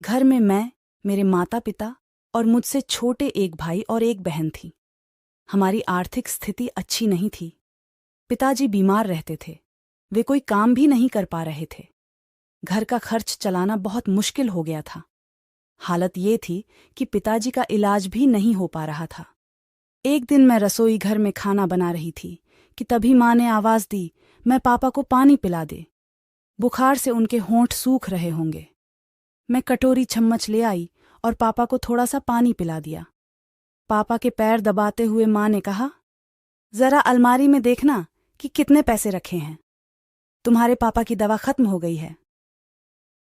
घर में मैं, मेरे माता पिता और मुझसे छोटे एक भाई और एक बहन थी। हमारी आर्थिक स्थिति अच्छी नहीं थी। पिताजी बीमार रहते थे। वे कोई काम भी नहीं कर पा रहे थे। घर का खर्च चलाना बहुत मुश्किल हो गया था। हालत ये थी कि पिताजी का इलाज भी नहीं हो पा रहा था। एक दिन मैं रसोई घर में खाना बना रही थी कि तभी माँ ने आवाज़ दी, मैं पापा को पानी पिला दे। बुखार से उनके होंठ सूख रहे होंगे। मैं कटोरी चम्मच ले आई और पापा को थोड़ा सा पानी पिला दिया। पापा के पैर दबाते हुए माँ ने कहा, जरा अलमारी में देखना कि कितने पैसे रखे हैं। तुम्हारे पापा की दवा खत्म हो गई है।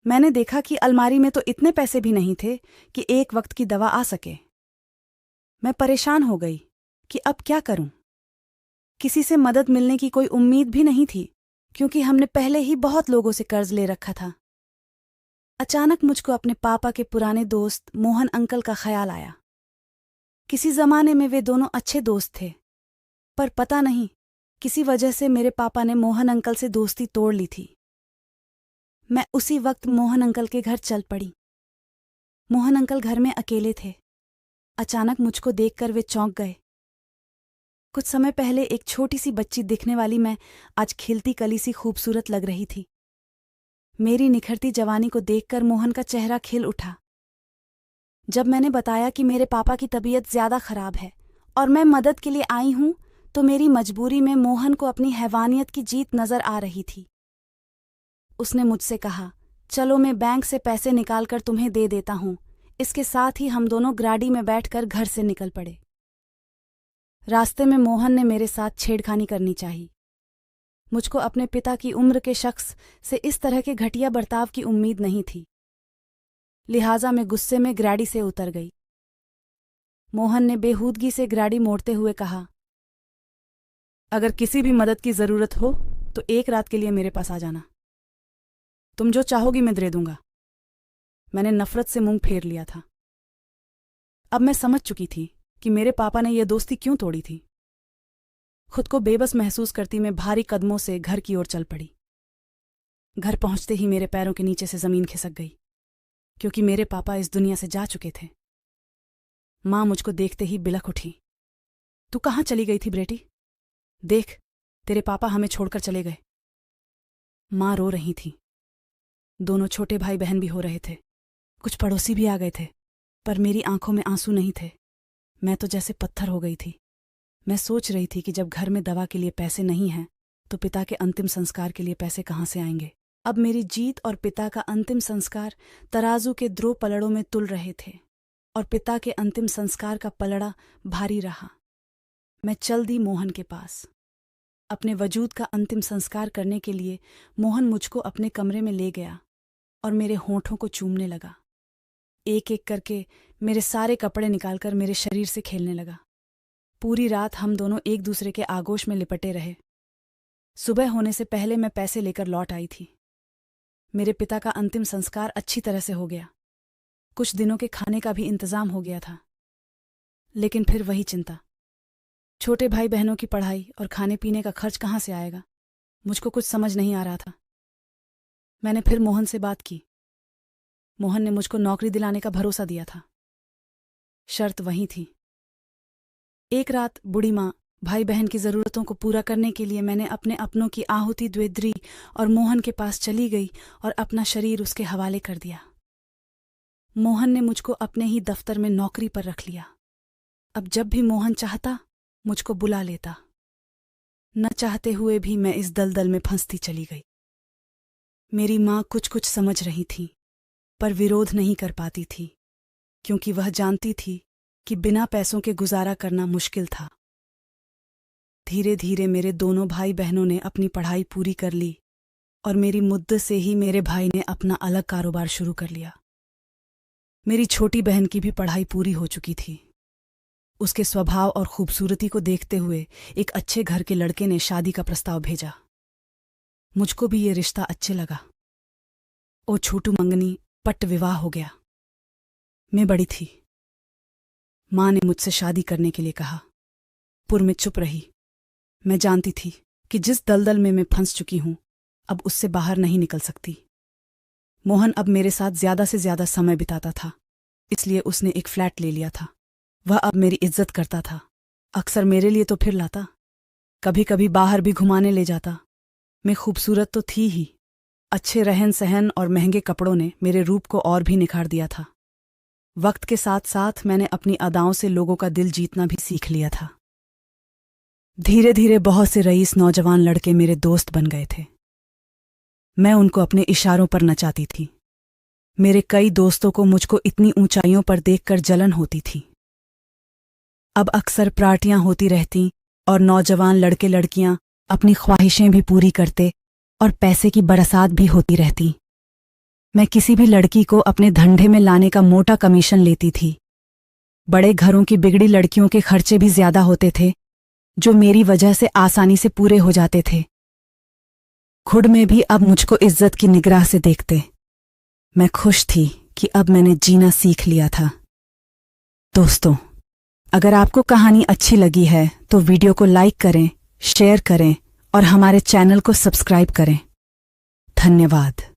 मैंने देखा कि अलमारी में तो इतने पैसे भी नहीं थे कि एक वक्त की दवा आ सके। मैं परेशान हो गई कि अब क्या करूं। किसी से मदद मिलने की कोई उम्मीद भी नहीं थी, क्योंकि हमने पहले ही बहुत लोगों से कर्ज ले रखा था। अचानक मुझको अपने पापा के पुराने दोस्त मोहन अंकल का ख्याल आया। किसी जमाने में वे दोनों अच्छे दोस्त थे, पर पता नहीं किसी वजह से मेरे पापा ने मोहन अंकल से दोस्ती तोड़ ली थी। मैं उसी वक्त मोहन अंकल के घर चल पड़ी। मोहन अंकल घर में अकेले थे। अचानक मुझको देखकर वे चौंक गए। कुछ समय पहले एक छोटी सी बच्ची दिखने वाली मैं आज खिलती कली सी खूबसूरत लग रही थी। मेरी निखरती जवानी को देखकर मोहन का चेहरा खिल उठा। जब मैंने बताया कि मेरे पापा की तबीयत ज्यादा खराब है और मैं मदद के लिए आई हूं, तो मेरी मजबूरी में मोहन को अपनी हैवानियत की जीत नजर आ रही थी। उसने मुझसे कहा, चलो मैं बैंक से पैसे निकालकर तुम्हें दे देता हूं। इसके साथ ही हम दोनों गाड़ी में बैठकर घर से निकल पड़े। रास्ते में मोहन ने मेरे साथ छेड़खानी करनी चाहिए। मुझको अपने पिता की उम्र के शख्स से इस तरह के घटिया बर्ताव की उम्मीद नहीं थी। लिहाजा मैं गुस्से में गाड़ी से उतर गई। मोहन ने बेहूदगी से गाड़ी मोड़ते हुए कहा, अगर किसी भी मदद की जरूरत हो तो एक रात के लिए मेरे पास आ जाना। तुम जो चाहोगी मैं दे दूंगा। मैंने नफरत से मुंह फेर लिया था। अब मैं समझ चुकी थी कि मेरे पापा ने यह दोस्ती क्यों तोड़ी थी। खुद को बेबस महसूस करती मैं भारी कदमों से घर की ओर चल पड़ी। घर पहुंचते ही मेरे पैरों के नीचे से जमीन खिसक गई, क्योंकि मेरे पापा इस दुनिया से जा चुके थे। माँ मुझको देखते ही बिलख उठी। तू कहाँ चली गई थी बेटी? देख, तेरे पापा हमें छोड़कर चले गए। माँ रो रही थी। दोनों छोटे भाई बहन भी हो रहे थे। कुछ पड़ोसी भी आ गए थे, पर मेरी आंखों में आंसू नहीं थे। मैं तो जैसे पत्थर हो गई थी। मैं सोच रही थी कि जब घर में दवा के लिए पैसे नहीं हैं, तो पिता के अंतिम संस्कार के लिए पैसे कहाँ से आएंगे। अब मेरी जीत और पिता का अंतिम संस्कार तराजू के दो पलड़ों में तुल रहे थे, और पिता के अंतिम संस्कार का पलड़ा भारी रहा। मैं चल दी मोहन के पास। अपने वजूद का अंतिम संस्कार करने के लिए मोहन मुझको अपने कमरे में ले गया और मेरे होंठों को चूमने लगा। एक एक करके मेरे सारे कपड़े निकालकर मेरे शरीर से खेलने लगा। पूरी रात हम दोनों एक दूसरे के आगोश में लिपटे रहे। सुबह होने से पहले मैं पैसे लेकर लौट आई थी। मेरे पिता का अंतिम संस्कार अच्छी तरह से हो गया। कुछ दिनों के खाने का भी इंतजाम हो गया था। लेकिन फिर वही चिंता। छोटे भाई बहनों की पढ़ाई और खाने पीने का खर्च कहाँ से आएगा? मुझको कुछ समझ नहीं आ रहा था। मैंने फिर मोहन से बात की। मोहन ने मुझको नौकरी दिलाने का भरोसा दिया था। शर्त वही थी। एक रात बूढ़ी माँ भाई बहन की जरूरतों को पूरा करने के लिए मैंने अपने अपनों की आहुति द्वेद्री और मोहन के पास चली गई और अपना शरीर उसके हवाले कर दिया। मोहन ने मुझको अपने ही दफ्तर में नौकरी पर रख लिया। अब जब भी मोहन चाहता मुझको बुला लेता। न चाहते हुए भी मैं इस दलदल में फंसती चली गई। मेरी माँ कुछ कुछ समझ रही थी, पर विरोध नहीं कर पाती थी, क्योंकि वह जानती थी कि बिना पैसों के गुजारा करना मुश्किल था। धीरे धीरे मेरे दोनों भाई बहनों ने अपनी पढ़ाई पूरी कर ली और मेरी मुद्दत से ही मेरे भाई ने अपना अलग कारोबार शुरू कर लिया। मेरी छोटी बहन की भी पढ़ाई पूरी हो चुकी थी। उसके स्वभाव और खूबसूरती को देखते हुए एक अच्छे घर के लड़के ने शादी का प्रस्ताव भेजा। मुझको भी ये रिश्ता अच्छे लगा। ओ छोटू मंगनी पट्ट विवाह हो गया। मैं बड़ी थी। माँ ने मुझसे शादी करने के लिए कहा। पुर में चुप रही। मैं जानती थी कि जिस दलदल में मैं फंस चुकी हूं, अब उससे बाहर नहीं निकल सकती। मोहन अब मेरे साथ ज्यादा से ज्यादा समय बिताता था, इसलिए उसने एक फ्लैट ले लिया था। वह अब मेरी इज्जत करता था, अक्सर मेरे लिए तो फिर लाता, कभी कभी बाहर भी घुमाने ले जाता। मैं खूबसूरत तो थी ही, अच्छे रहन सहन और महंगे कपड़ों ने मेरे रूप को और भी निखार दिया था। वक्त के साथ साथ मैंने अपनी अदाओं से लोगों का दिल जीतना भी सीख लिया था। धीरे धीरे बहुत से रईस नौजवान लड़के मेरे दोस्त बन गए थे। मैं उनको अपने इशारों पर नचाती थी। मेरे कई दोस्तों को मुझको इतनी ऊंचाइयों पर देखकर जलन होती थी। अब अक्सर पार्टियां होती रहती और नौजवान लड़के लड़कियां अपनी ख्वाहिशें भी पूरी करते और पैसे की बरसात भी होती रहती। मैं किसी भी लड़की को अपने धंधे में लाने का मोटा कमीशन लेती थी। बड़े घरों की बिगड़ी लड़कियों के खर्चे भी ज्यादा होते थे, जो मेरी वजह से आसानी से पूरे हो जाते थे। खुद में भी अब मुझको इज्जत की निगाह से देखते। मैं खुश थी कि अब मैंने जीना सीख लिया था। दोस्तों, अगर आपको कहानी अच्छी लगी है तो वीडियो को लाइक करें, शेयर करें और हमारे चैनल को सब्सक्राइब करें। धन्यवाद।